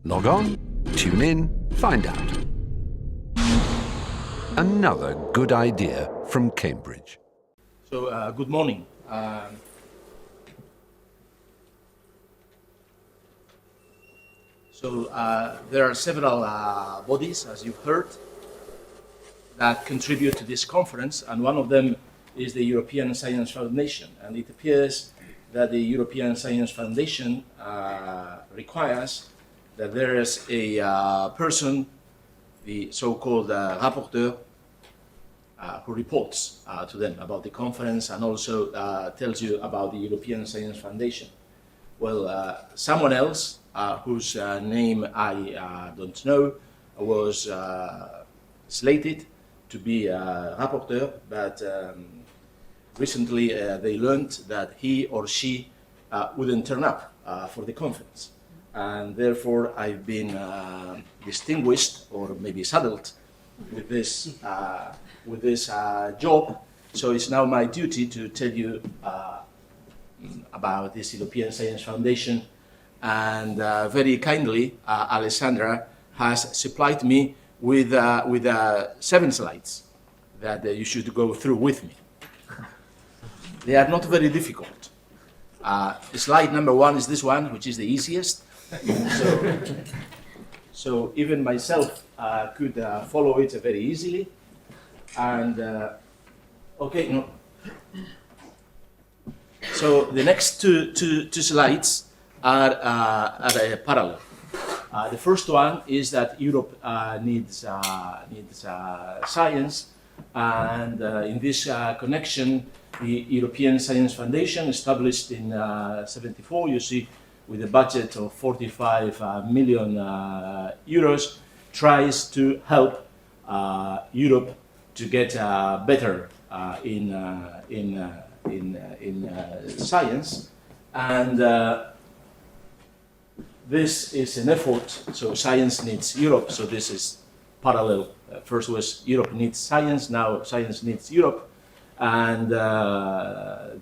Log on, tune in, find out. Another good idea from Cambridge. So, good morning. There are several bodies, as you've heard, that contribute to this conference, and one of them is the European Science Foundation. And it appears that the European Science Foundation requires that there is a person, the so-called rapporteur, who reports to them about the conference and also tells you about the European Science Foundation. Well, someone else, whose name I don't know, was slated to be a rapporteur, but recently they learned that he or she wouldn't turn up for the conference. And therefore I've been distinguished, or maybe saddled, with this job. So it's now my duty to tell you about this European Science Foundation. And very kindly, Alessandra has supplied me with 7 slides that you should go through with me. They are not very difficult. Slide number 1 is this one, which is the easiest. So even myself could follow it very easily. And okay, no. So the next two slides are parallel. The first one is that Europe needs science, and in this connection, the European Science Foundation, established in '74, you see, with a budget of 45 million euros, tries to help Europe to get better in science, and this is an effort. So science needs Europe. So this is parallel. First was Europe needs science. Now science needs Europe, and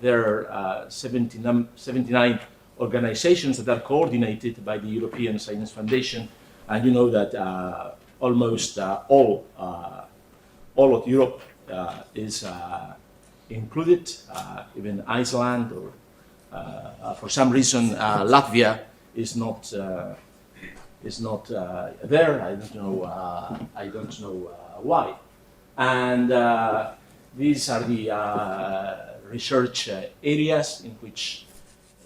there are 79 organizations that are coordinated by the European Science Foundation, and you know that almost all of Europe is included, even Iceland, or for some reason Latvia is not there. I don't know why. And these are the research areas in which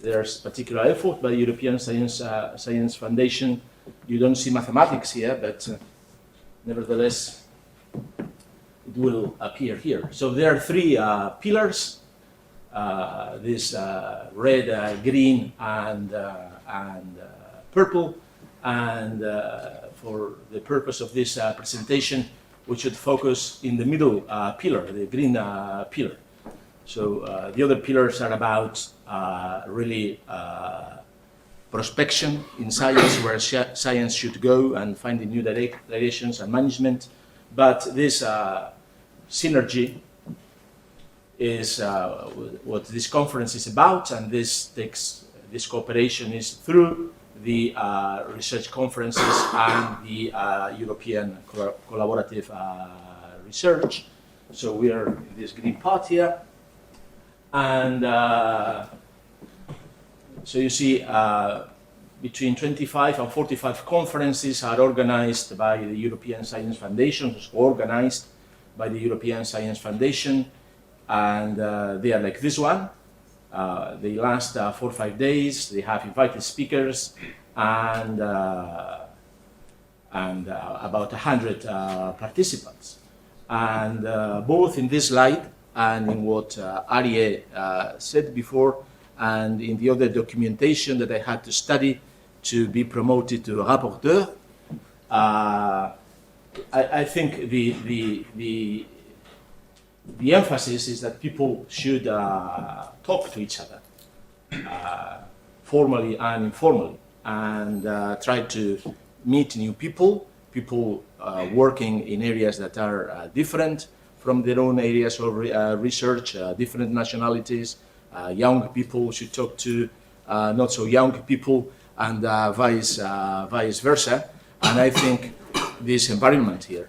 there's particular effort by the European Science Foundation. You don't see mathematics here, but nevertheless, it will appear here. So there are 3 pillars: this red, green, and purple. And for the purpose of this presentation, we should focus in the middle pillar, the green pillar. So the other pillars are about really prospection in science, where science should go and finding new directions and management. But this synergy is what this conference is about, and this cooperation is through the research conferences and the European collaborative research. So we are in this green part here. And so you see between 25 and 45 conferences are organized by the European Science Foundation, organized by the European Science Foundation, and they are like this one. They last 4 or 5 days. They have invited speakers and about 100 participants. And both in this slide and in what Arie said before, and in the other documentation that I had to study to be promoted to rapporteur, I think the emphasis is that people should talk to each other, formally and informally, and try to meet new people working in areas that are different from their own areas of research, different nationalities. Young people should talk to not so young people, and vice versa. And I think this environment here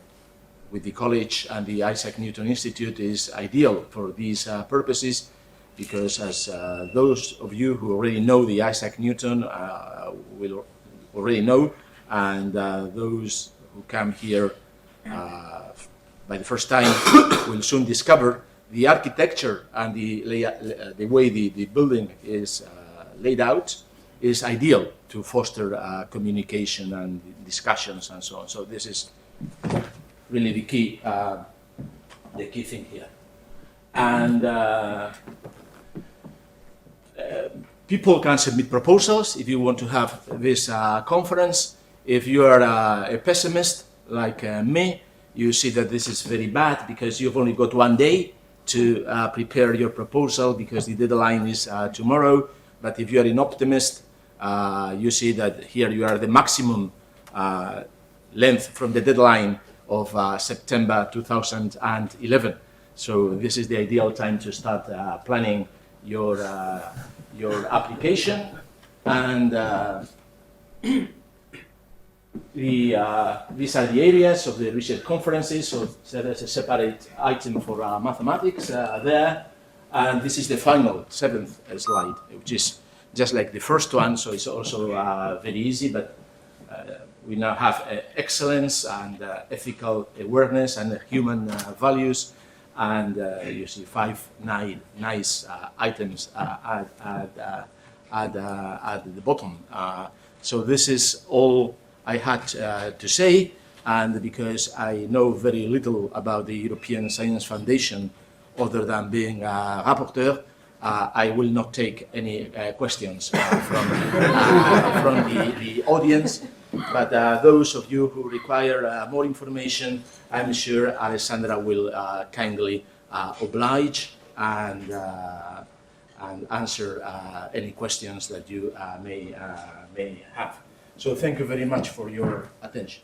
with the college and the Isaac Newton Institute is ideal for these purposes, because as those of you who already know the Isaac Newton will already know, and those who come here by the first time will soon discover, the architecture and the way the building is laid out is ideal to foster communication and discussions and so on. So this is really the key thing here. And people can submit proposals if you want to have this conference. If you are a pessimist like me, you see that this is very bad because you've only got 1 day to prepare your proposal because the deadline is tomorrow. But if you are an optimist, you see that here you are the maximum length from the deadline of September 2011. So this is the ideal time to start planning your application. And these are the areas of the research conferences. So there's a separate item for mathematics there. And this is the final 7th slide, which is just like the first one. So it's also very easy, but we now have excellence and ethical awareness and human values. And you see 5 nice items at the bottom. So this is all I had to say, and because I know very little about the European Science Foundation other than being a rapporteur, I will not take any questions from the audience. But those of you who require more information, I'm sure Alessandra will kindly oblige and answer any questions that you may have. So thank you very much for your attention.